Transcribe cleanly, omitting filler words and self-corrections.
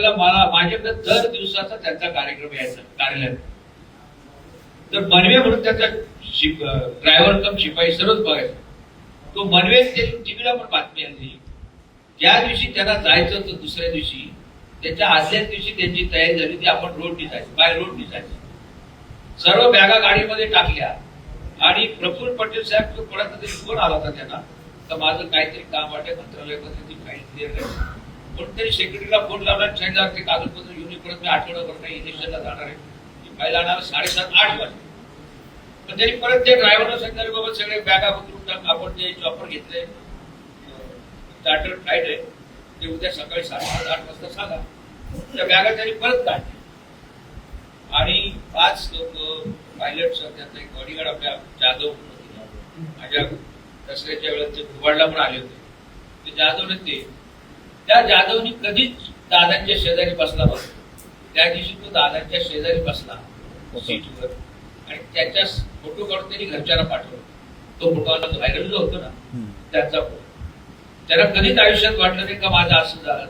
वेळेला मला माझ्याकडे दर दिवसाचा त्यांचा कार्यक्रम यायचा कार्यालयात. तर मनवे म्हणून त्याचा ड्रायव्हर कम शिपाई सर्वच बघायचा. तो मनवे टीव्हीला पण बातमी आली. ज्या दिवशी त्यांना जायचं होतं दुसऱ्या दिवशी त्याच्या आदल्याच दिवशी त्यांची तयारी झाली ती आपण रोडनी जायचं, बाय रोडनी जायचं. सर्व बॅगा गाडीमध्ये टाकल्या आणि प्रफुल्ल पटेल साहेब कोणाचा तरी फोन आला होता त्यांना, तर माझं काहीतरी काम वाटत मंत्रालयामध्ये ती फाईल क्लिअर करायची. कोणतरी सेक्रेटरीला फोन लावला आणि सांगितलं ते कागदपत्र घेऊन परत मी आठवड्याभर काही इलेक्शनला जाणार आहे. ती फाईल आणणार 7:30-8 वाजता. पण त्यांनी परत त्या ड्रायव्हरला सांगितलं बाबा सगळे बॅगा उतरून टाक, आपण जे चॉपर घेतले चार्टर फ्लाईट आहे ते उद्या सकाळी 7:30-8 वाजता सांगा. त्या बॅगा त्यांनी परत काढल्या आणि 5 लोक पायलट त्याचा एक बॉडीगार्ड आपल्या जाधव माझ्या दसऱ्याच्या वेळेस ते भुवाडला पण आले होते. ते जाधवने त्या जाधवनी कधीच दादांच्या शेजारी बसला बघ. त्या दिवशी तो दादांच्या शेजारी बसला सीटवर आणि त्याच्या फोटो काढून त्यांनी घरच्यांना पाठवला. तो फोटो व्हायरल जो होतो ना त्याचा फोटो. त्याला कधीच आयुष्यात वाटलं नाही का माझं असं झालं